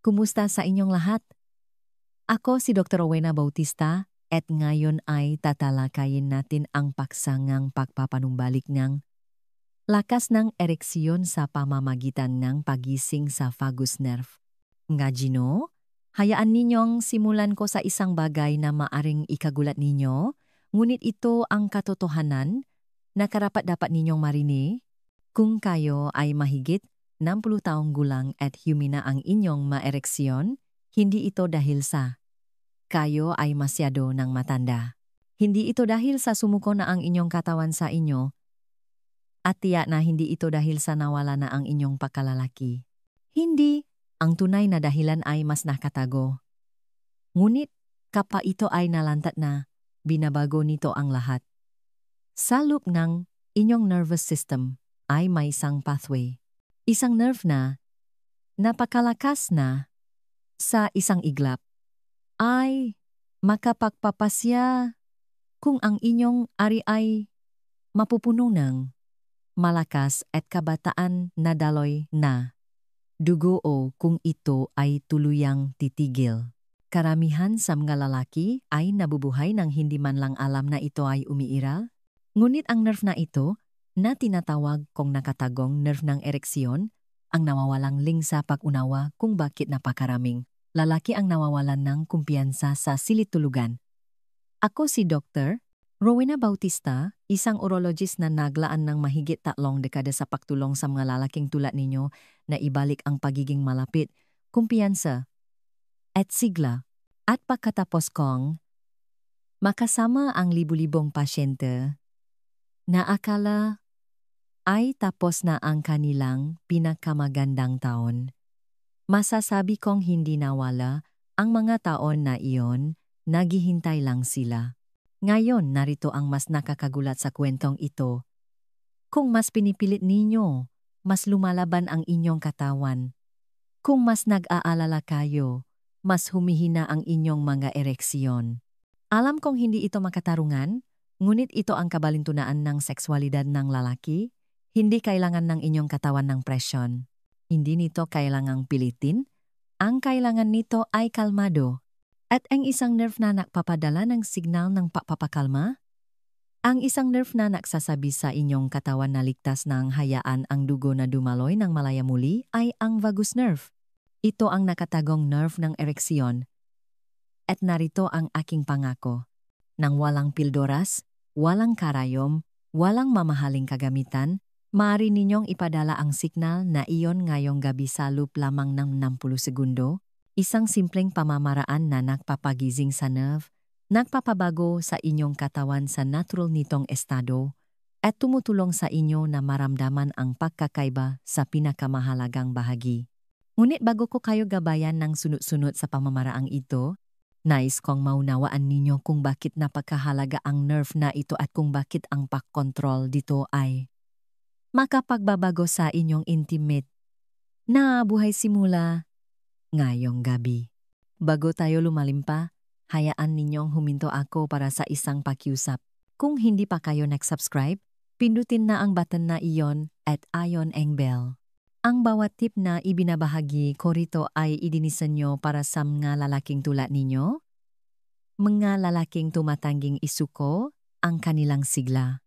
Kumusta sa inyong lahat? Ako si Dr. Rowena Bautista at ngayon ay tatalakayin natin ang paksangang pagpapanumbalik ng lakas ng ereksyon sa pamamagitan ng pagising sa vagus nerve. Nga Gino, hayaan ninyong simulan ko sa isang bagay na maaring ikagulat ninyo, ngunit ito ang katotohanan na karapat-dapat ninyong marinig. Kung kayo ay mahigit 60 taong gulang at humina ang inyong maereksyon, hindi ito dahil sa kayo ay masyado ng matanda. Hindi ito dahil sa sumuko na ang inyong katawan sa inyo, at tiyak na hindi ito dahil sa nawala na ang inyong pagkalalaki. Hindi, ang tunay na dahilan ay mas nakatago. Ngunit, kapag ito ay nalantat na, binabago nito ang lahat. Sa loop ng inyong nervous system ay may isang pathway. Isang nerve na napakalakas na sa isang iglap ay makapagpapasya kung ang inyong ari ay mapupuno ng malakas at kabataan na daloy na dugo o kung ito ay tuluyang titigil. Karamihan sa mga lalaki ay nabubuhay nang hindi man lang alam na ito ay umiiral. Ngunit ang nerve na ito, na tinatawag kong nakatagong nerve ng ereksyon, ang nawawalang link sa pag-unawa kung bakit napakaraming lalaki ang nawawalan ng kumpiyansa sa silid-tulugan. Ako si Dr. Rowena Bautista, isang urologist na naglaan ng mahigit 3 dekada sa pagtulong sa mga lalaking tulad ninyo na ibalik ang pagiging malapit, kumpiyansa, at sigla. At pagkatapos kong makasama ang libu-libong pasyente na akala ay tapos na ang kanilang pinakamagandang taon, masasabi kong hindi nawala ang mga taon na iyon, naghihintay lang sila. Ngayon narito ang mas nakakagulat sa kwentong ito. Kung mas pinipilit ninyo, mas lumalaban ang inyong katawan. Kung mas nag-aalala kayo, mas humihina ang inyong mga ereksyon. Alam kong hindi ito makatarungan, ngunit ito ang kabalintunaan ng sexualidad ng lalaki. Hindi kailangan ng inyong katawan ng presyon. Hindi nito kailangang pilitin. Ang kailangan nito ay kalmado. At ang isang nerve na nagpapadala ng signal ng pagpapakalma? Ang isang nerve na nagsasabi sa inyong katawan na ligtas ng hayaan ang dugo na dumaloy ng malaya muli ay ang vagus nerve. Ito ang nakatagong nerve ng ereksyon. At narito ang aking pangako. Nang walang pildoras, walang karayom, walang mamahaling kagamitan, maaari ninyong ipadala ang signal na iyon ngayong gabi sa loop lamang ng 60 segundo, isang simpleng pamamaraan na nagpapagising sa nerve, nagpapabago sa inyong katawan sa natural nitong estado, at tumutulong sa inyo na maramdaman ang pagkakaiba sa pinakamahalagang bahagi. Ngunit bago ko kayo gabayan ng sunod-sunod sa pamamaraang ito, nais kong maunawaan ninyo kung bakit napakahalaga ang nerve na ito at kung bakit ang pagkontrol dito ay makapagbabago sa inyong intimate na buhay simula ngayong gabi. Bago tayo lumalim pa, hayaan ninyong huminto ako para sa isang pakiusap. Kung hindi pa kayo nag-subscribe, pindutin na ang button na iyon at ion ang bell. Ang bawat tip na ibinabahagi ko rito ay idinisan nyo para sa mga lalaking tulad ninyo, mga lalaking tumatangging isuko ang kanilang sigla,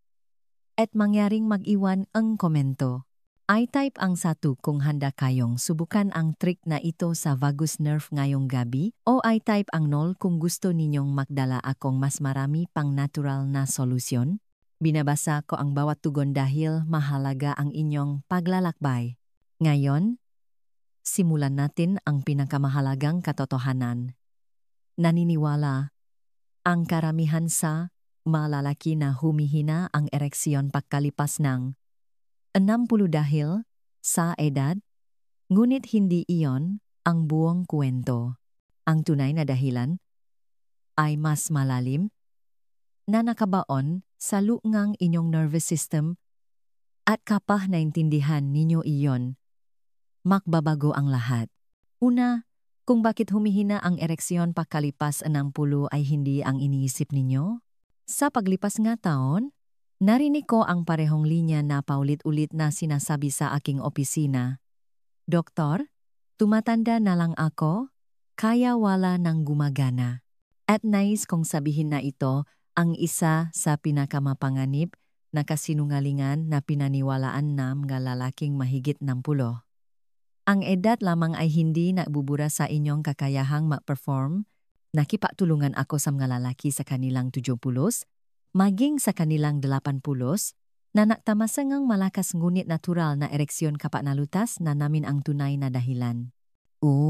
at mangyaring mag-iwan ang komento. I-type ang 1 kung handa kayong subukan ang trick na ito sa vagus nerve ngayong gabi o I-type ang 0 kung gusto ninyong magdala akong mas marami pang natural na solusyon. Binabasa ko ang bawat tugon dahil mahalaga ang inyong paglalakbay. Ngayon, simulan natin ang pinakamahalagang katotohanan. Naniniwala ang karamihan sa mga lalaki na humihina ang ereksyon pagkalipas ng 60 dahil sa edad, ngunit hindi iyon ang buong kwento. Ang tunay na dahilan ay mas malalim na nakabaon sa lungang inyong nervous system at kapag naintindihan ninyo iyon, magbabago ang lahat. Una, kung bakit humihina ang ereksyon pagkalipas 60 ay hindi ang iniisip ninyo? Sa paglipas nga taon, narinig ko ang parehong linya na paulit-ulit na sinasabi sa aking opisina. Doktor, Tumatanda na lang ako, kaya wala nang gumagana. At nais kong sabihin na ito ang isa sa pinakamapanganib na kasinungalingan na pinaniwalaan ng mga lalaking mahigit 60. Ang edad lamang ay hindi nagbubura sa inyong kakayahang ma-perform. Nakipagtulungan ako sa mga lalaki sa kanilang 70, maging sa kanilang 80, na nagtamasangang malakas ngunit natural na ereksyon kapanalutas na namin ang tunay na dahilan.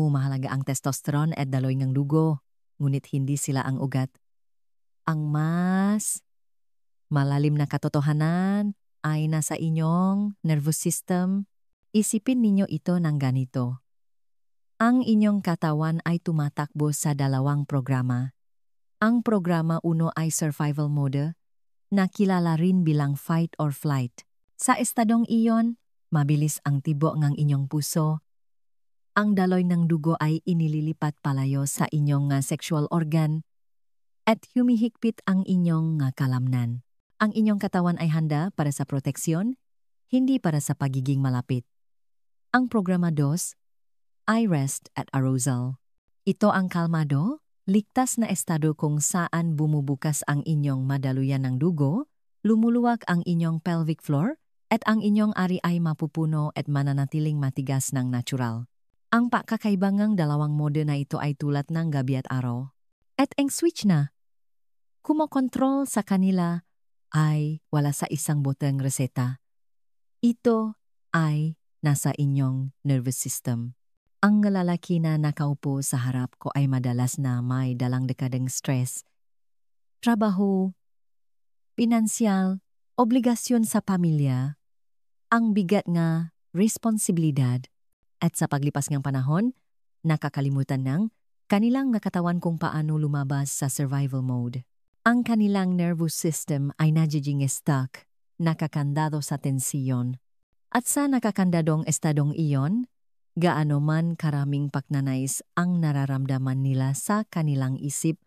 Mahalaga ang testosterone at daloy ng dugo, ngunit hindi sila ang ugat. Ang mas malalim na katotohanan ay nasa inyong nervous system. Isipin ninyo ito ng ganito. Ang inyong katawan ay tumatakbo sa dalawang programa. Ang programa 1 ay survival mode, na kilala rin bilang fight or flight. Sa estadong iyon, mabilis ang tibok ng inyong puso. Ang daloy ng dugo ay inililipat palayo sa inyong sexual organ at humihigpit ang inyong kalamnan. Ang inyong katawan ay handa para sa proteksyon, hindi para sa pagiging malapit. Ang programa 2 ay rest at arousal. Ito ang kalmado, ligtas na estado kung saan bumubukas ang inyong madaluyan ng dugo, lumuluwag ang inyong pelvic floor, at ang inyong ari ay mapupuno at mananatiling matigas ng natural. Ang pagkakaibangang dalawang mode na ito ay tulad ng gabi at araw. At ang switch na kumokontrol sa kanila ay wala sa isang boteng reseta. Ito ay nasa inyong nervous system. Ang lalaki na nakaupo sa harap ko ay madalas na may dalang dekadeng stress, trabaho, pinansyal, obligasyon sa pamilya, ang bigat nga responsibilidad, at sa paglipas ng panahon, nakakalimutan ng kanilang nakatawan kung paano lumabas sa survival mode. Ang kanilang nervous system ay nagiging stuck, nakakandado sa tensiyon. At sa nakakandadong estadong iyon, gaano man karaming pagnanais ang nararamdaman nila sa kanilang isip,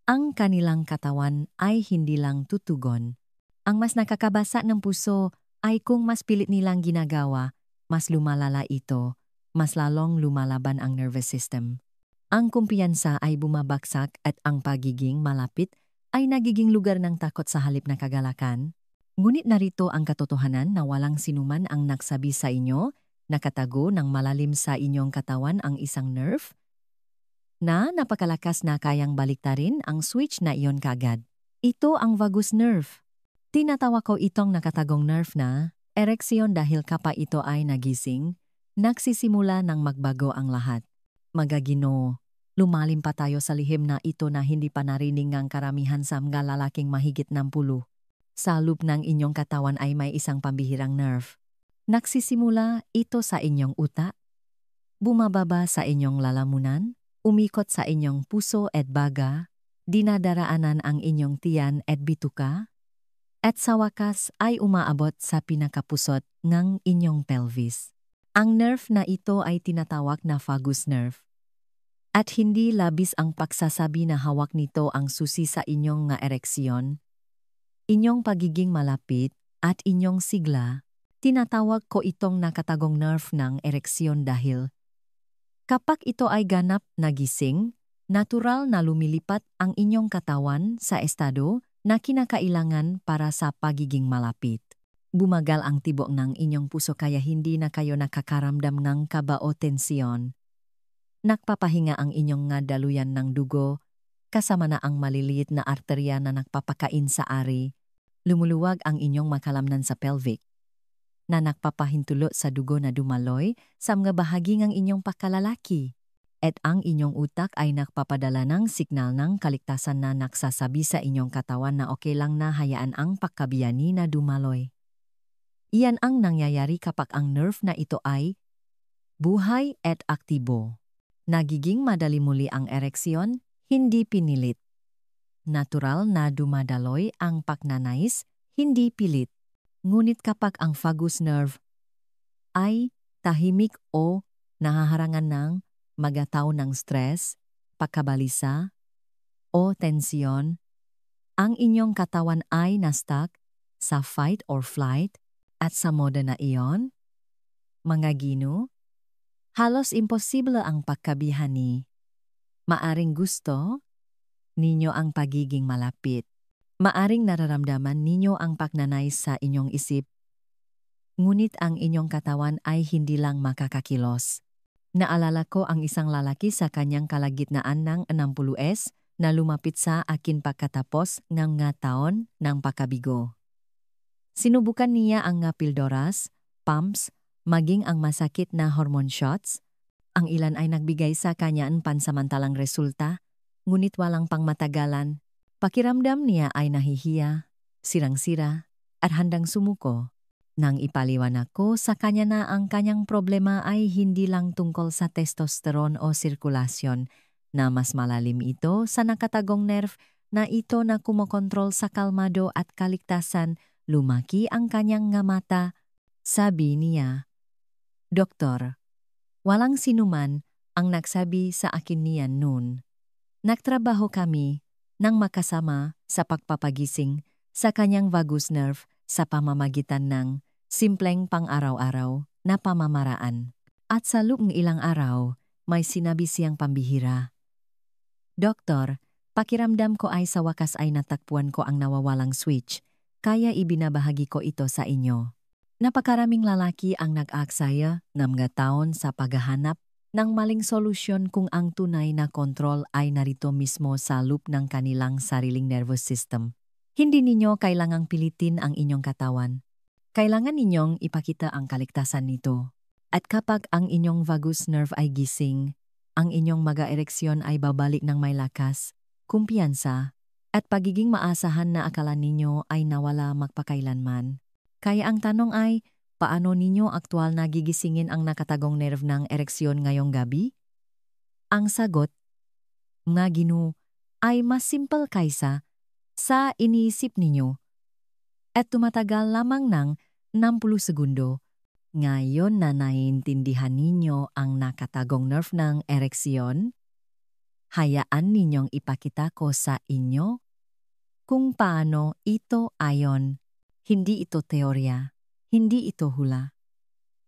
ang kanilang katawan ay hindi lang tutugon. Ang mas nakakabasa ng puso ay kung mas pilit nilang ginagawa, mas lumalala ito, mas lalong lumalaban ang nervous system. Ang kumpiyansa ay bumabagsak at ang pagiging malapit ay nagiging lugar ng takot sa halip na kagalakan. Ngunit narito ang katotohanan na walang sinuman ang nagsabi sa inyo, nakatago ng malalim sa inyong katawan ang isang nerve na napakalakas na kayang baliktarin ang switch na iyon kagad. Ito ang vagus nerve. Tinatawag ko itong nakatagong nerve na ereksyon dahil kapag ito ay nagising, nagsisimula ng magbago ang lahat. Magagino, lumalim pa tayo sa lihim na ito na hindi pa narinig ng karamihan sa mga lalaking mahigit 60. Sa loob ng inyong katawan ay may isang pambihirang nerve. Nagsisimula ito sa inyong utak, bumababa sa inyong lalamunan, umikot sa inyong puso at baga, dinadaraanan ang inyong tiyan at bituka, at sa wakas ay umaabot sa pinakapusot ng inyong pelvis. Ang nerve na ito ay tinatawag na vagus nerve. At hindi labis ang pagsasabi na hawak nito ang susi sa inyong ereksyon, inyong pagiging malapit, at inyong sigla. Tinatawag ko itong nakatagong nerve ng ereksyon dahil kapag ito ay ganap na gising, natural na lumilipat ang inyong katawan sa estado na kinakailangan para sa pagiging malapit. Bumagal ang tibok ng inyong puso kaya hindi na kayo nakakaramdam ng kaba o tensyon. Nagpapahinga ang inyong daluyan ng dugo, kasama na ang maliliit na arterya na nagpapakain sa ari. Lumuluwag ang inyong makalamnan sa pelvic, na nagpapahintulo sa dugo na dumaloy sa mga bahagi ng inyong pagkalalaki. At ang inyong utak ay nagpapadala ng signal ng kaligtasan na nagsasabi sa inyong katawan na okay lang na hayaan ang pagkabiyani na dumaloy. Iyan ang nangyayari kapag ang nerve na ito ay buhay at aktibo. Nagiging madali muli ang ereksyon, hindi pinilit. Natural na dumadaloy ang pagnanais, hindi pilit. Ngunit kapag ang vagus nerve ay tahimik o nahaharangan ng magataw ng stress, pagkabalisa, o tensyon, ang inyong katawan ay na-stuck sa fight or flight at sa mode na iyon, mga gino, Halos imposible ang pagkabihani. Maaring gusto ninyo ang pagiging malapit. Maaring nararamdaman ninyo ang pagnanais sa inyong isip. Ngunit ang inyong katawan ay hindi lang makakakilos. Naalala ko ang isang lalaki sa kanyang kalagitnaan ng 60s na lumapit sa akin pagkatapos ng nga taon ng pagkabigo. Sinubukan niya ang nga pildoras, pumps, maging ang masakit na hormone shots. Ang ilan ay nagbigay sa kanya ng pansamantalang resulta, ngunit walang pangmatagalan. Pakiramdam niya ay nahihiya, sirang-sira, at handang sumuko. Nang ipaliwanag ko sa kanya na ang kanyang problema ay hindi lang tungkol sa testosterone o sirkulasyon, na mas malalim ito sa nakatagong nerve na ito na kumokontrol sa kalmado at kaligtasan, lumaki ang kanyang nga mata. Sabi niya, "Doktor, walang sinuman ang nagsabi sa akin niyan noon. Nagtrabaho kami nang makasama sa pagpapagising sa kanyang vagus nerve sa pamamagitan ng simpleng pang-araw-araw na pamamaraan. At sa loob ng ilang araw, may sinabi siyang pambihira, "Doktor, pakiramdam ko ay sa wakas ay natakpuan ko ang nawawalang switch, kaya ibinabahagi ko ito sa inyo." Napakaraming lalaki ang nag-aaksaya ng mga taon sa paghahanap ng maling solusyon kung ang tunay na kontrol ay narito mismo sa loob ng kanilang sariling nervous system. Hindi ninyo kailangang pilitin ang inyong katawan. Kailangan ninyong ipakita ang kaligtasan nito. At kapag ang inyong vagus nerve ay gising, ang inyong maga-ereksyon ay babalik ng may lakas, kumpiyansa, at pagiging maasahan na akala ninyo ay nawala magpakailanman. Kaya ang tanong ay, paano ninyo aktual na gigisingin ang nakatagong nerve ng ereksyon ngayong gabi? Ang sagot, nga Ginoo, ay mas simple kaysa sa iniisip ninyo. At tumatagal lamang ng 60 segundo. Ngayon na naiintindihan ninyo ang nakatagong nerve ng ereksyon, hayaan ninyong ipakita ko sa inyo kung paano ito ayon. Hindi ito teorya, hindi ito hula.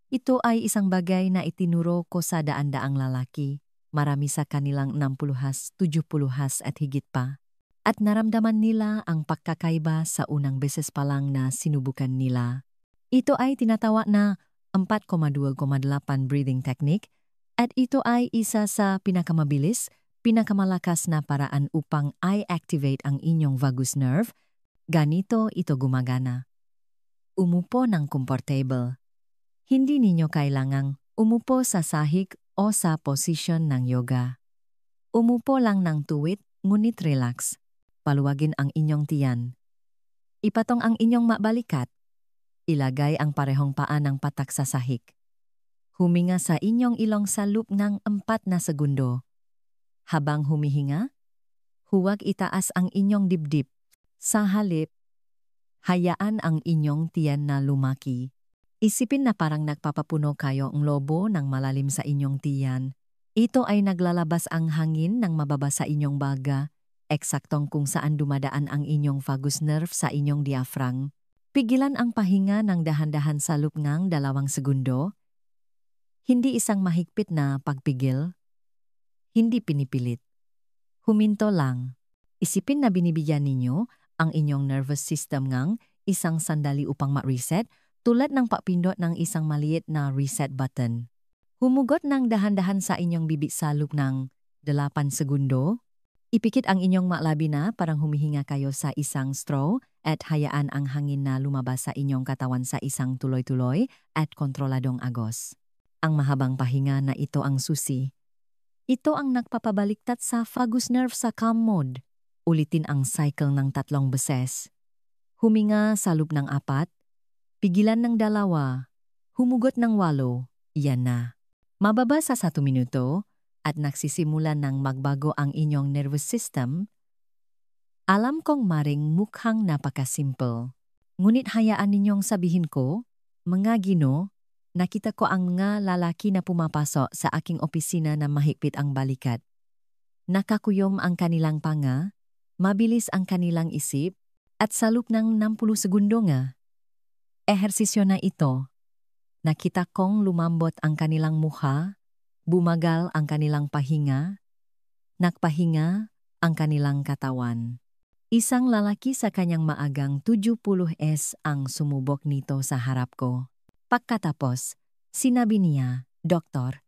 Ito ay isang bagay na itinuro ko sa daan-daang lalaki, marami sa kanilang 60s, 70s at higit pa. At naramdaman nila ang pagkakaiba sa unang beses pa lang na sinubukan nila. Ito ay tinatawag na 4,2,8 breathing technique at ito ay isa sa pinakamabilis, pinakamalakas na paraan upang i-activate ang inyong vagus nerve. Ganito ito gumagana. Umupo ng comfortable. Hindi ninyo kailangang umupo sa sahig o sa posisyon ng yoga. Umupo lang ng tuwid, ngunit relax. Paluwagin ang inyong tiyan. Ipatong ang inyong mabalikat. Ilagay ang parehong paa ng patak sa sahig. Huminga sa inyong ilong sa loob ng 4 na segundo. Habang humihinga, huwag itaas ang inyong dibdib. Sa halip, hayaan ang inyong tiyan na lumaki. Isipin na parang nagpapapuno kayo ang lobo ng malalim sa inyong tiyan. Ito ay naglalabas ang hangin ng mababa sa inyong baga, eksaktong kung saan dumadaan ang inyong vagus nerve sa inyong diaphragm. Pigilan ang pahinga ng dahan-dahan sa loob ng 2 segundo. Hindi isang mahigpit na pagpigil. Hindi pinipilit. Huminto lang. Isipin na binibigyan ninyo ang inyong nervous system ngang isang sandali upang ma-reset tulad ng papindot ng isang maliit na reset button. Humugot ng dahan-dahan sa inyong bibig sa loob ng 8 segundo. Ipikit ang inyong malabi na parang humihinga kayo sa isang straw at hayaan ang hangin na lumabas sa inyong katawan sa isang tuloy-tuloy at kontroladong agos. Ang mahabang pahinga na ito ang susi. Ito ang nagpapabaliktad sa vagus nerve sa calm mode. Ulitin ang cycle ng 3 beses. Huminga sa loob ng 4, pigilan ng 2, humugot ng 8, yan na. Mababa sa 1 minuto, at nagsisimula ng magbago ang inyong nervous system, alam kong maring mukhang napakasimple. Ngunit hayaan ninyong sabihin ko, mga Ginoo, nakita ko ang mga lalaki na pumapasok sa aking opisina na mahigpit ang balikat. Nakakuyom ang kanilang panga, mabilis ang kanilang isip, at sa loob ng 60 segundo nga. Ehersisyo na ito. Nakita kong lumambot ang kanilang mukha, Bumagal ang kanilang pahinga, nagpahinga ang kanilang katawan. Isang lalaki sa kanyang maagang 70s ang sumubok nito sa harap ko. Pagkatapos, sinabi niya, "Doktor,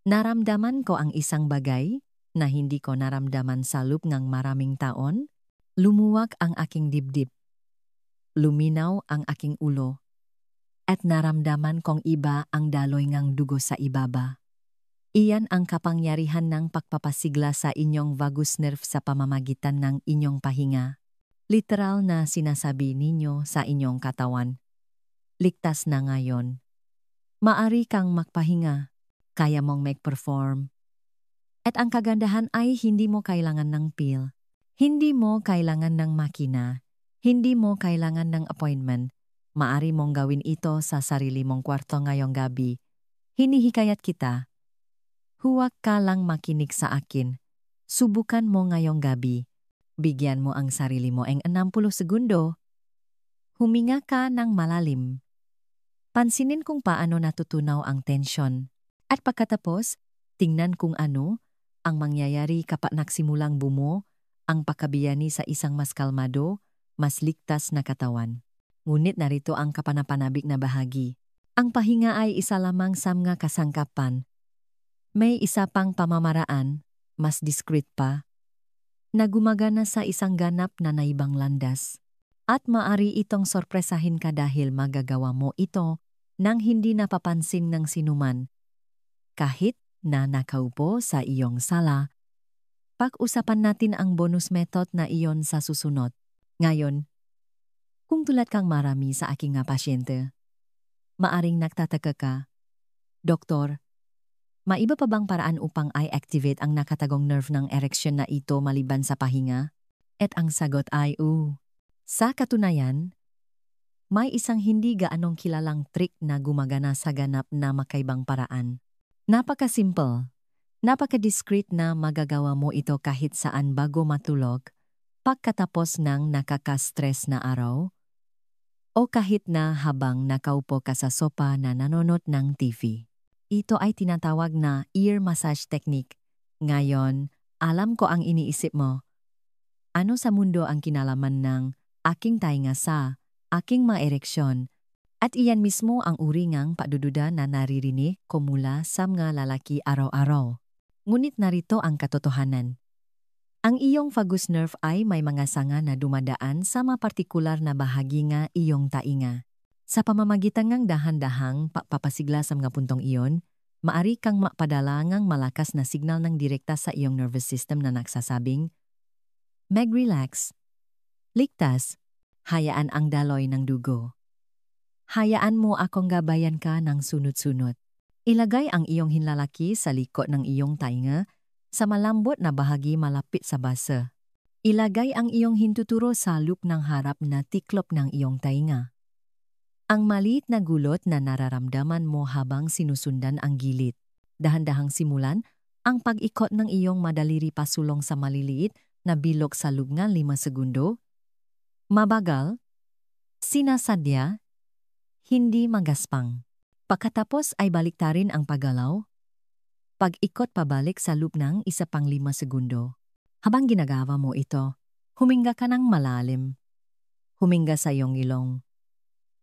naramdaman ko ang isang bagay na hindi ko naramdaman sa loob ng maraming taon. Lumuwag ang aking dibdib. Luminaw ang aking ulo. At naramdaman kong iba ang daloy ng dugo sa ibaba. Iyan ang kapangyarihan ng pagpapasigla sa inyong vagus nerve sa pamamagitan ng inyong pahinga. Literal na sinasabi ninyo sa inyong katawan. Ligtas na ngayon. Maari kang magpahinga. Kaya mong mag-perform. At ang kagandahan ay hindi mo kailangan ng pill. Hindi mo kailangan ng makina. Hindi mo kailangan ng appointment. Maari mong gawin ito sa sarili mong kwarto ngayong gabi. Hinihikayat kita. Huwag ka lang makinig sa akin. Subukan mo ngayong gabi. Bigyan mo ang sarili mo ng 60 segundo. Huminga ka ng malalim. Pansinin kung paano natutunaw ang tensyon. At pagkatapos, tingnan kung ano ang mangyayari kapag nagsimulang bumo ang pakabiyani sa isang mas kalmado, mas ligtas na katawan. Ngunit narito ang kapanapanabik na bahagi. Ang pahinga ay isa lamang sa mga kasangkapan. May isa pang pamamaraan, mas discreet pa, na gumagana sa isang ganap na naibang landas. At maari itong sorpresahin ka dahil magagawa mo ito nang hindi napapansin ng sinuman. Kahit na nakaupo sa iyong sala, pag-usapan natin ang bonus method na iyon sa susunod. Ngayon, kung tulad kang marami sa aking nga pasyente, maaring nagtataka ka, "Doktor, maiba pa bang paraan upang i-activate ang nakatagong nerve ng erection na ito maliban sa pahinga?" At ang sagot ay Sa katunayan, may isang hindi gaanong kilalang trick na gumagana sa ganap na makaibang paraan. Napaka-simple, napaka-discreet na magagawa mo ito kahit saan bago matulog, pagkatapos ng nakaka-stress na araw, o kahit na habang nakaupo ka sa sopa na nanonood ng TV. Ito ay tinatawag na ear massage technique. Ngayon, alam ko ang iniisip mo. Ano sa mundo ang kinalaman ng aking tainga sa aking mga ereksyon? At iyan mismo ang uri ng padududa na naririnig ko mula sa mga lalaki araw-araw. Ngunit narito ang katotohanan. Ang iyong vagus nerve ay may mga sanga na dumadaan sa mga partikular na bahagi nga iyong tainga. Sa pamamagitan ng dahan-dahang papasigla sa mga puntong iyon, maari kang mapadala ng malakas na signal ng direkta sa iyong nervous system na nagsasabing, "Mag-relax. Ligtas. Hayaan ang daloy ng dugo. Hayaan mo akong gabayan ka ng sunod-sunod." Ilagay ang iyong hinlalaki sa likod ng iyong tainga sa malambot na bahagi malapit sa base. Ilagay ang iyong hintuturo sa loop ng harap na tiklop ng iyong tainga. Ang maliit na gulot na nararamdaman mo habang sinusundan ang gilid. Dahan-dahang simulan ang pag-ikot ng iyong madaliri pasulong sa maliliit na bilog sa loob ng 5 segundo. Mabagal, sinasadya, hindi magaspang. Pagkatapos ay baliktarin ang paggalaw. Pag-ikot pabalik sa loop ng 1 pang 5 segundo. Habang ginagawa mo ito, huminga ka ng malalim. Huminga sa iyong ilong.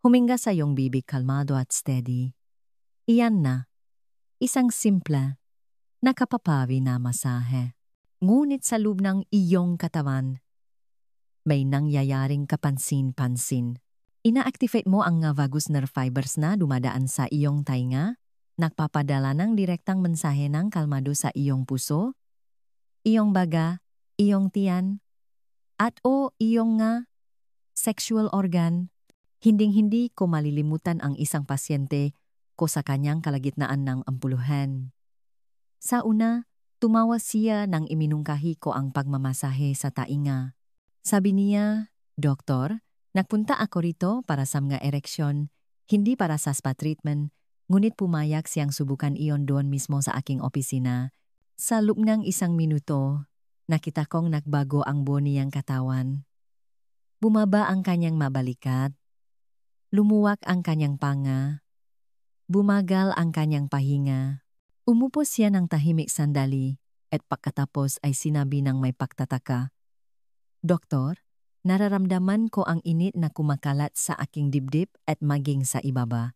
Huminga sa iyong bibig kalmado at steady. Iyan na. Isang simple, nakapapawi na masahe. Ngunit sa loob ng iyong katawan, may nangyayaring kapansin-pansin. Ina-activate mo ang vagus nerve fibers na dumadaan sa iyong tainga, nagpapadala ng direktang mensahe ng kalmado sa iyong puso, iyong baga, iyong tiyan, at iyong sexual organ. Hinding-hindi ko malilimutan ang isang pasyente ko sa kanyang kalagitnaan ng ampuluhan. Sa una, tumawa siya nang iminungkahi ko ang pagmamasahe sa tainga. Sabi niya, "Doktor, nagpunta ako rito para sa mga ereksyon, hindi para sa spa treatment," ngunit pumayag siyang subukan iyon doon mismo sa aking opisina. Sa loob ng 1 minuto, nakita kong nagbago ang buo niyang katawan. Bumaba ang kanyang mabalikat. Lumuwak ang kanyang panga. Bumagal ang kanyang pahinga. Umupo siya ng tahimik sandali at pagkatapos ay sinabi ng may pagtataka, "Doktor, nararamdaman ko ang init na kumakalat sa aking dibdib at maging sa ibaba."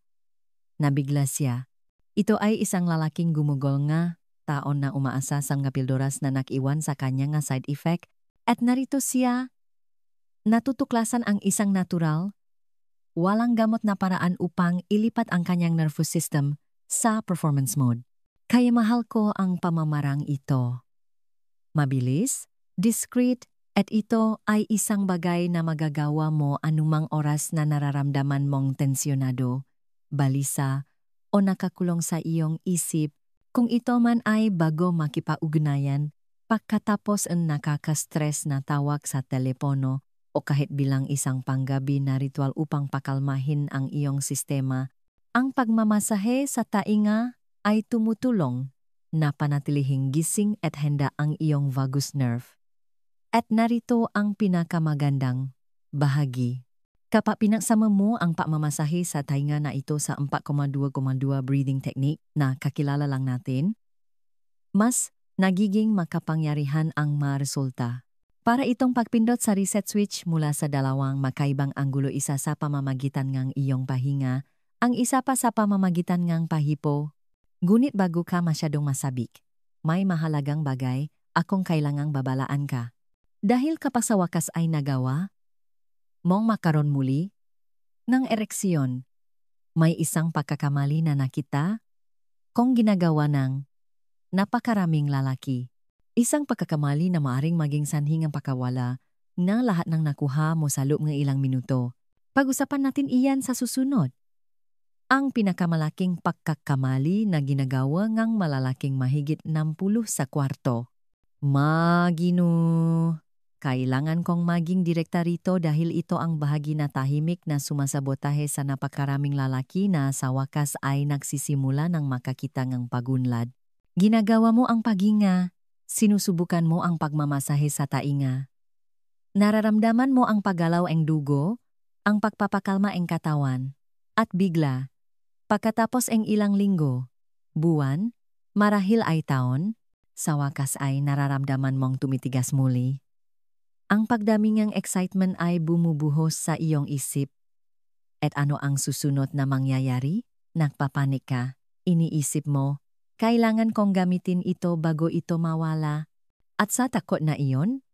Nabigla siya. Ito ay isang lalaking gumugol nga, taon na umaasa sa mga pildoras na nakiwan sa kanya nga side effect, at narito siya, natutuklasan ang isang natural, walang gamot na paraan upang ilipat ang kanyang nervous system sa performance mode. Kaya mahal ko ang pamamarang ito. Mabilis, discreet, at ito ay isang bagay na magagawa mo anumang oras na nararamdaman mong tensyonado, balisa, o nakakulong sa iyong isip, kung ito man ay bago makipag-ugnayan, pagkatapos ang nakaka-stress na tawag sa telepono, o kahit bilang isang panggabi na ritual upang pakalmahin ang iyong sistema, ang pagmamasahe sa tainga ay tumutulong na panatilihing gising at handa ang iyong vagus nerve. At narito ang pinakamagandang bahagi. Kapag pinagsama mo ang pagmamasahe sa tainga na ito sa 4,2,2 breathing technique na kakilala lang natin, mas nagiging makapangyarihan ang resulta. Para itong pagpindot sa reset switch mula sa dalawang makaibang anggulo, isa sa pamamagitan ng iyong pahinga, ang isa pa sa pamamagitan ng pahipo. Ngunit bago ka masyadong masabik, may mahalagang bagay akong kailangang babalaan ka. Dahil kapag sa wakas ay nagawa mong makaroon muli ng ereksyon, may isang pagkakamali na nakita kung ginagawa ng napakaraming lalaki. Isang pagkakamali na maaring maging sanhi ng pakawala ng lahat ng nakuha mo sa loob ng ilang minuto. Pag-usapan natin iyan sa susunod. Ang pinakamalaking pagkakamali na ginagawa ng malalaking mahigit 60 sa kwarto. Magino. Kailangan kong maging direkta rito dahil ito ang bahagi na tahimik na sumasabotahe sa napakaraming lalaki na sa wakas ay nagsisimula ng makakita ng pagunlad. Ginagawa mo ang paghinga, sinusubukan mo ang pagmamasahe sa tainga. Nararamdaman mo ang paggalaw ng dugo, ang pagpapakalma ng katawan, at bigla, pagkatapos ng ilang linggo, buwan, marahil ay taon, sa wakas ay nararamdaman mong tumitigas muli. Ang pagdami ng excitement ay bumubuhos sa iyong isip. At ano ang susunod na mangyayari? Nagpapanik ka, iniisip mo, kailangan kong gamitin ito bago ito mawala. At sa takot na iyon,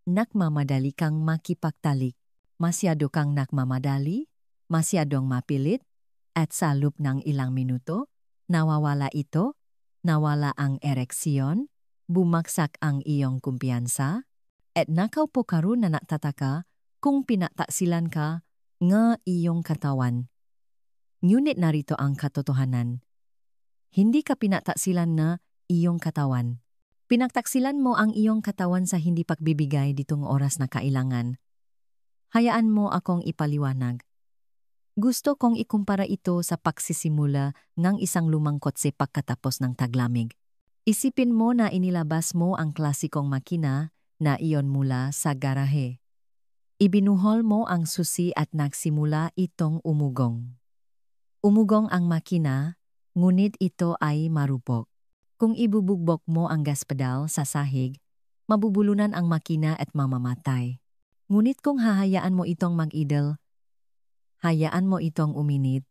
nagmamadali kang makipagtalik. Masyado kang nagmamadali, masyadong mapilit, at sa loob ng ilang minuto, nawawala ito, nawala ang ereksyon, bumagsak ang iyong kumpiyansa, at nakaupo ka ron na natataka kung pinataksilan ka nga iyong katawan. Ngunit narito ang katotohanan. Hindi ka pinataksilan na iyong katawan. Pinagtaksilan mo ang iyong katawan sa hindi pagbibigay ditong oras na kailangan. Hayaan mo akong ipaliwanag. Gusto kong ikumpara ito sa pagsisimula ng isang lumang kotse pagkatapos ng taglamig. Isipin mo na inilabas mo ang klasikong makina na iyon mula sa garahe. Ibinuhol mo ang susi at nagsimula itong umugong. Umugong ang makina, ngunit ito ay marupok. Kung ibubugbog mo ang gas pedal sa sahig, mabubulunan ang makina at mamamatay. Ngunit kung hahayaan mo itong mag-idle, hayaan mo itong uminit,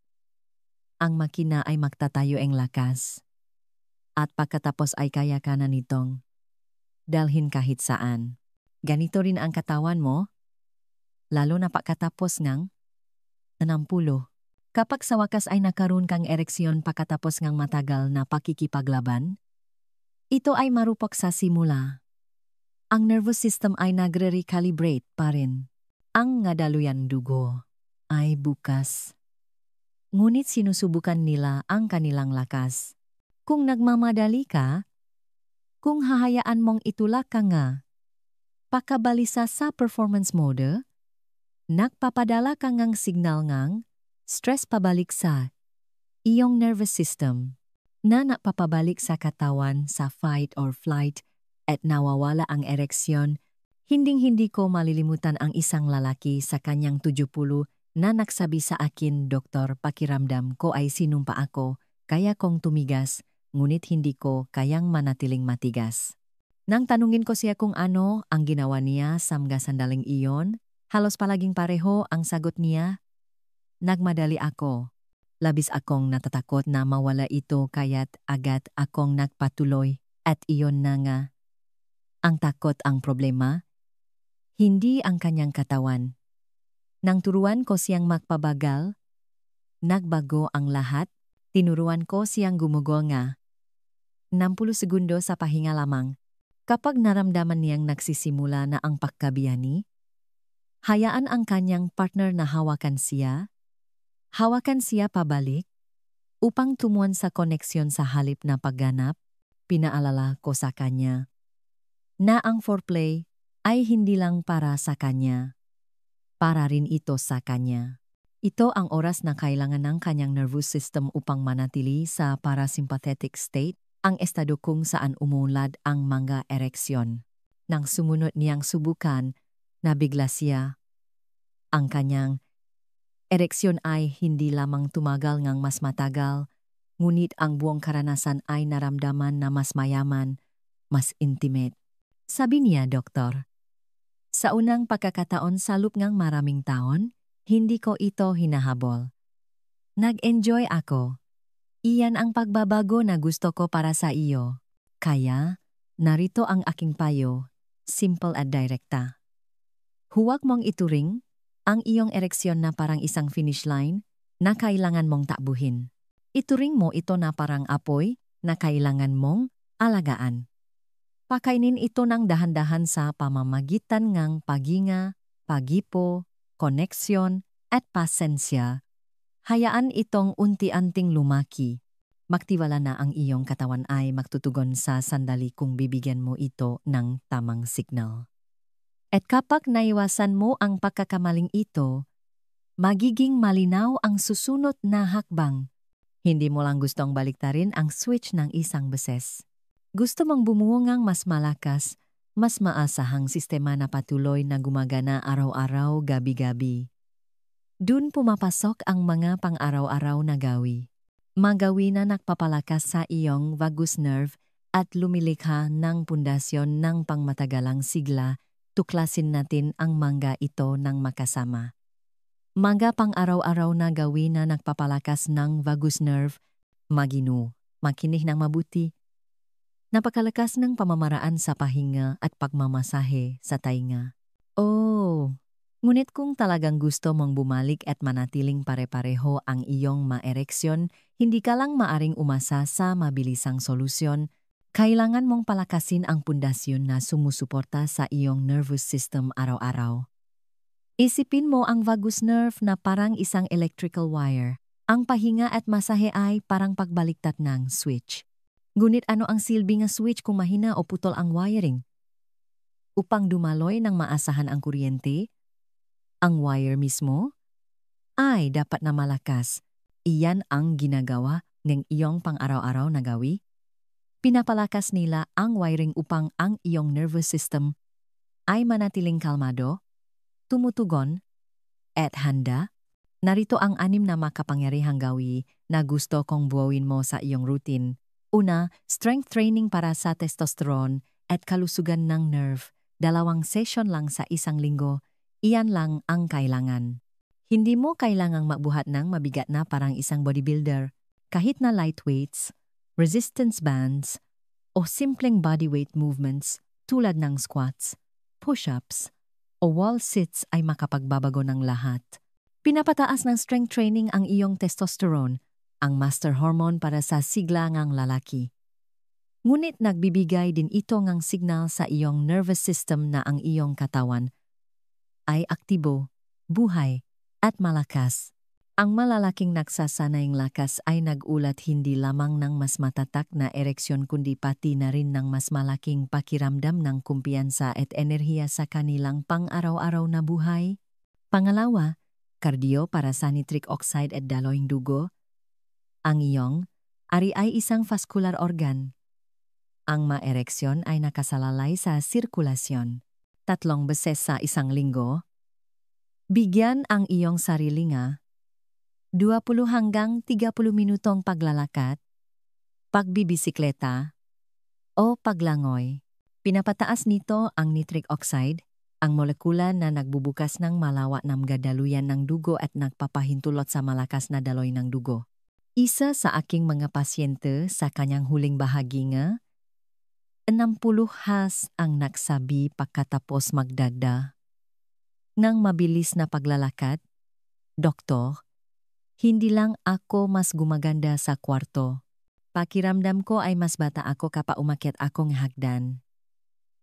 ang makina ay magtatayo ang lakas. At pagkatapos ay kaya ka na nitong dalhin kahit saan. Ganito rin ang katawan mo, lalo na pagkatapos ng 60. Kapag sa wakas ay nakaroon kang ereksyon pagkatapos ng matagal na pakikipaglaban, ito ay marupok sa simula. Ang nervous system ay nagre-recalibrate pa rin. Ang ngadaluyan dugo ay bukas. Ngunit sinusubukan nila ang kanilang lakas. Kung nagmamadali ka, kung hahayaan mong itulak ka nga, pakabalisa sa performance mode, nagpapadala ka ngang signal ngang stress pabalik sa iyong nervous system na napapabalik sa katawan sa fight or flight at nawawala ang ereksyon. Hinding-hindi ko malilimutan ang isang lalaki sa kanyang 70 na nagsabi sa akin, "Doktor, pakiramdam ko ay sinumpa ako, kaya kong tumigas, ngunit hindi ko kayang manatiling matigas. Nang tanungin ko siya kung ano ang ginawa niya sa mga sandaling iyon, halos palaging pareho ang sagot niya. Nagmadali ako. Labis akong natatakot na mawala ito kaya't agad akong nagpatuloy at iyon na nga. Ang takot ang problema, hindi ang kanyang katawan. Nang turuan ko siyang magpabagal, nagbago ang lahat. Tinuruan ko siyang gumugol nga. 60 segundo sa pahinga lamang. Kapag naramdaman niyang nagsisimula na ang pagkabiyani, hayaan ang kanyang partner na hawakan siya. Hawakan siya pabalik upang tumuan sa koneksyon sa halip na pagganap. Pinaalala ko sa kanya na ang foreplay ay hindi lang para sa kanya. Para rin ito sa kanya. Ito ang oras na kailangan ng kanyang nervous system upang manatili sa parasympathetic state, ang estado kung saan umunlad ang mga ereksyon. Nang sumunod niyang subukan, nabigla siya. Ang kanyang ereksyon ay hindi lamang tumagal ngang mas matagal, ngunit ang buong karanasan ay naramdaman na mas mayaman, mas intimate. Sabi niya, Doktor, sa unang pagkakataon sa loob ngang maraming taon, hindi ko ito hinahabol. Nag-enjoy ako. Iyan ang pagbabago na gusto ko para sa iyo. Kaya, narito ang aking payo, simple at direkta. Huwag mong ituring ang iyong ereksyon na parang isang finish line na kailangan mong takbuhin. Ituring mo ito na parang apoy na kailangan mong alagaan. Pakainin ito ng dahan-dahan sa pamamagitan ng paginga, pagipo, koneksyon, at pasensya. Hayaan itong unti-unting lumaki. Magtiwala na ang iyong katawan ay magtutugon sa sandali kung bibigyan mo ito ng tamang signal. At kapag naiwasan mo ang pagkakamaling ito, magiging malinaw ang susunod na hakbang. Hindi mo lang gustong baliktarin ang switch ng isang beses. Gusto mong bumuo ngang mas malakas, mas maasahang sistema na patuloy na gumagana araw-araw, gabi-gabi. Dun pumapasok ang mga pang-araw-araw na gawi. Magawi na nagpapalakas sa iyong vagus nerve at lumilikha ng pundasyon ng pangmatagalang sigla. Tuklasin natin ang mga ito ng makasama. Mga pang-araw-araw na gawin na nagpapalakas ng vagus nerve, maginu, makinig ng mabuti. Napakalakas ng pamamaraan sa pahinga at pagmamasahe sa tainga. Ngunit kung talagang gusto mong bumalik at manatiling pare-pareho ang iyong maereksyon, hindi ka lang maaring umasa sa mabilisang solusyon. Kailangan mong palakasin ang pundasyon na sumusuporta sa iyong nervous system araw-araw. Isipin mo ang vagus nerve na parang isang electrical wire. Ang pahinga at masahe ay parang pagbaliktad ng switch. Ngunit ano ang silbi ng switch kung mahina o putol ang wiring? Upang dumaloy ng maasahan ang kuryente, ang wire mismo ay dapat na malakas. Iyan ang ginagawa ng iyong pang-araw-araw na gawi. Pinapalakas nila ang wiring upang ang iyong nervous system ay manatiling kalmado, tumutugon, at handa. Narito ang 6 na makapangyarihang gawi na gusto kong buuin mo sa iyong routine. Una, strength training para sa testosterone at kalusugan ng nerve. 2 session lang sa 1 linggo. Iyan lang ang kailangan. Hindi mo kailangang magbuhat ng mabigat na parang isang bodybuilder. Kahit na light weights, resistance bands, o simpleng bodyweight movements tulad ng squats, push-ups, o wall sits ay makapagbabago ng lahat. Pinapataas ng strength training ang iyong testosterone, ang master hormone para sa sigla ngang lalaki. Ngunit nagbibigay din ito ngang signal sa iyong nervous system na ang iyong katawan ay aktibo, buhay, at malakas. Ang malalaking nagsasanayang lakas ay nag-ulat hindi lamang ng mas matatak na ereksyon kundi pati na rin ng mas malaking pakiramdam ng kumpiyansa at enerhiya sa kanilang pang-araw-araw na buhay. Pangalawa, cardio para sa nitric oxide at daloying dugo. Ang iyong ari ay isang vascular organ. Ang maereksyon ay nakasalalay sa sirkulasyon. 3 beses sa 1 linggo. Bigyan ang iyong sarili nga 20 hanggang 30 minutong paglalakad, pagbibisikleta, o paglangoy. Pinapataas nito ang nitric oxide, ang molekula na nagbubukas ng malawa ng daluyan ng dugo at nagpapahintulot sa malakas na daloy ng dugo. Isa sa aking mga pasyente sa kanyang huling bahagi nga, 60 ang nagsabi pagkatapos magdada. Nang mabilis na paglalakad, Doktor, hindi lang ako mas gumaganda sa kwarto. Pakiramdam ko ay mas bata ako kapag umakyat akong hagdan.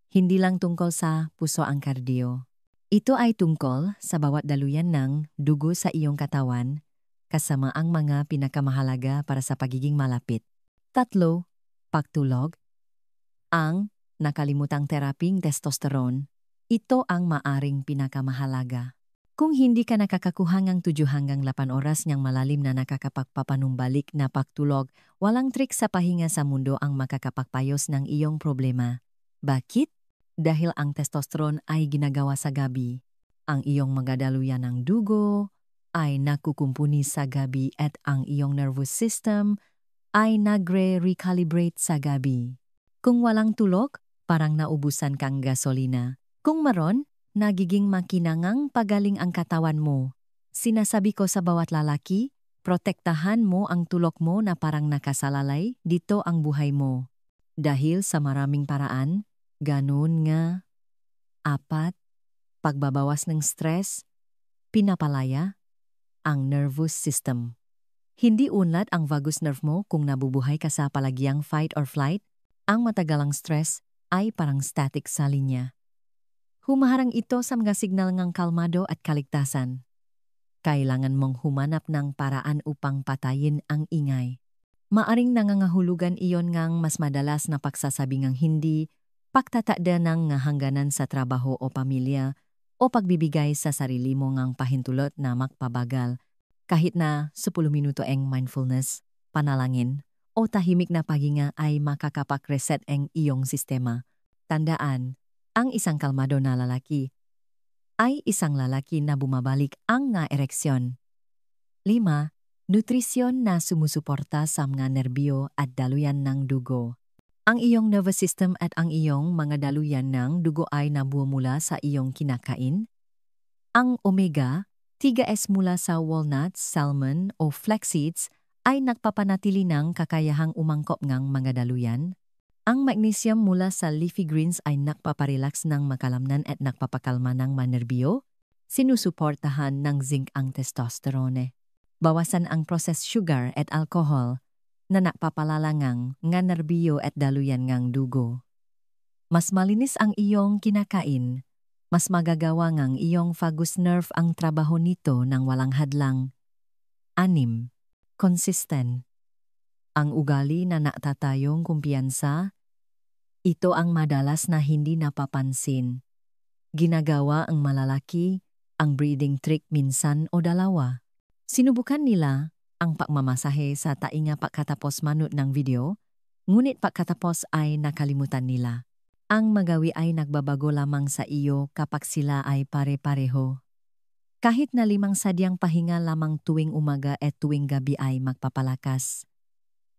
Hindi lang tungkol sa puso ang kardio. Ito ay tungkol sa bawat daluyan ng dugo sa iyong katawan, kasama ang mga pinakamahalaga para sa pagiging malapit. 3. Pagtulog. Ang nakalimutang teraping testosterone. Ito ang maaring pinakamahalaga. Kung hindi ka nakakakuha ng 7 hanggang 8 oras niyang malalim na nakakapagpapanumbalik na pagtulog, walang trik sa pahinga sa mundo ang makakapagpayos ng iyong problema. Bakit? Dahil ang testosterone ay ginagawa sa gabi. Ang iyong mga daluyan ng dugo ay nakukumpuni sa gabi at ang iyong nervous system ay nagre-recalibrate sa gabi. Kung walang tulog, parang naubusan kang gasolina. Kung maron, nagiging makinangang pagaling ang katawan mo. Sinasabi ko sa bawat lalaki, protektahan mo ang tulog mo na parang nakasalalay dito ang buhay mo. Dahil sa maraming paraan, ganun nga. 4. Pagbabawas ng stress, pinapalaya ang nervous system. Hindi unlad ang vagus nerve mo kung nabubuhay ka sa palagyang fight or flight, ang matagalang stress ay parang static sa linya. Humaharang ito sa mga signal ng kalmado at kaligtasan. Kailangan mong humanap ng paraan upang patayin ang ingay. Maaring nangangahulugan iyon ngang mas madalas na pagsasabi ng hindi, pagtatakda ng hangganan sa trabaho o pamilya, o pagbibigay sa sarili mo ngang pahintulot na magpabagal, kahit na 10 minuto ang mindfulness, panalangin, o tahimik na paghinga ay makakapag-reset ang iyong sistema. Tandaan, ang isang kalmado na lalaki ay isang lalaki na bumabalik ang ereksyon. 5. Nutrisyon na sumusuporta sa mga nerbio at daluyan ng dugo. Ang iyong nervous system at ang iyong mga daluyan ng dugo ay nabuo mula sa iyong kinakain. Ang omega-3s mula sa walnuts, salmon o flax seeds ay nagpapanatili ng kakayahang umangkop ng mga daluyan. Ang magnesium mula sa leafy greens ay nagpaparelax ng makalamnan at nagpapakalma ng manerbio. Sinusuportahan ng zinc ang testosterone. Bawasan ang processed sugar at alcohol na nakpapalala ng nerbio at daluyan ng dugo. Mas malinis ang iyong kinakain, mas magagawa ng iyong vagus nerve ang trabaho nito ng walang hadlang. 6. Consistent. Ang ugali na natatayong kumpiyansa, ito ang madalas na hindi napapansin. Ginagawa ang malalaki ang breathing trick minsan o dalawa. Sinubukan nila ang pagmamasahe sa tainga pagkatapos manood ng video, ngunit pagkatapos ay nakalimutan nila. Ang magawi ay nagbabago lamang sa iyo kapag sila ay pare-pareho. Kahit na 5 sadyang pahinga lamang tuwing umaga at tuwing gabi ay magpapalakas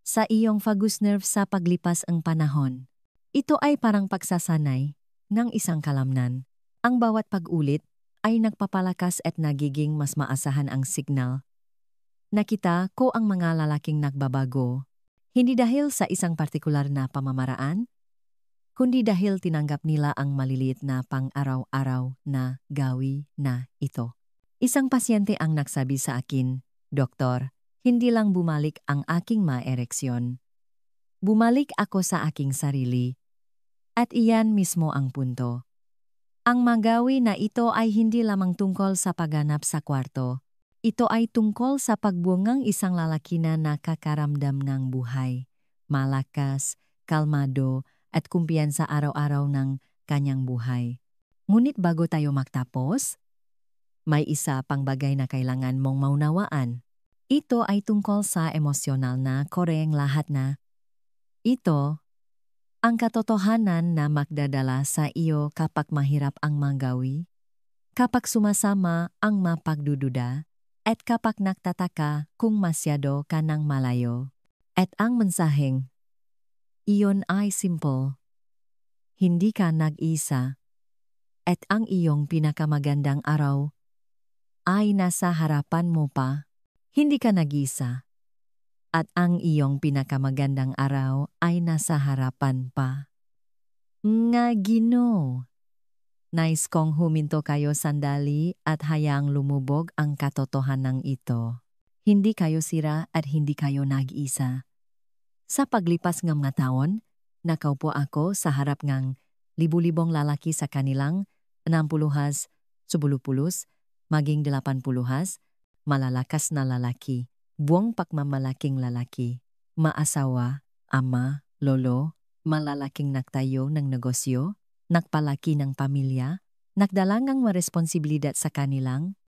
sa iyong vagus nerve sa paglipas ang panahon. Ito ay parang pagsasanay ng isang kalamnan. Ang bawat pag-ulit ay nagpapalakas at nagiging mas maasahan ang signal. Nakita ko ang mga lalaking nagbabago, hindi dahil sa isang partikular na pamamaraan, kundi dahil tinanggap nila ang maliliit na pang-araw-araw na gawi na ito. Isang pasyente ang nagsabi sa akin, Doktor, hindi lang bumalik ang aking maereksyon. Bumalik ako sa aking sarili. At iyan mismo ang punto. Ang magawi na ito ay hindi lamang tungkol sa pagganap sa kwarto. Ito ay tungkol sa pagbungang isang lalaki na nakakaramdam ng buhay, malakas, kalmado, at kumpiyansa araw-araw ng kanyang buhay. Ngunit bago tayo magtapos, may isa pang bagay na kailangan mong maunawaan. Ito ay tungkol sa emosyonal na koreng lahat na. Ito ang katotohanan na magdadala sa iyo kapag mahirap ang magawi, kapag sumasama ang mapagdududa, at kapag nagtataka kung masyado ka ng malayo. At ang mensaheng Iyon ay simple. Hindi ka nag-isa. At ang iyong pinakamagandang araw ay nasa harapan mo pa. Hindi ka nag-isa. At ang iyong pinakamagandang araw ay nasa harapan pa. Nga Ginoo. Nais kong huminto kayo sandali at hayaang lumubog ang katotohanan ito. Hindi kayo sira at hindi kayo nag-isa. Sa paglipas ng mga taon, nakaupo ako sa harap ng libu-libong lalaki sa kanilang 60-has, 70-pulus, maging 80-has, malalakas na lalaki, buong pagmamalaking lalaki, maasawa, ama, lolo, malalaking nagtayo ng negosyo, nagpalaki ng pamilya, nagdalangang maresponsibilidad sa kanilang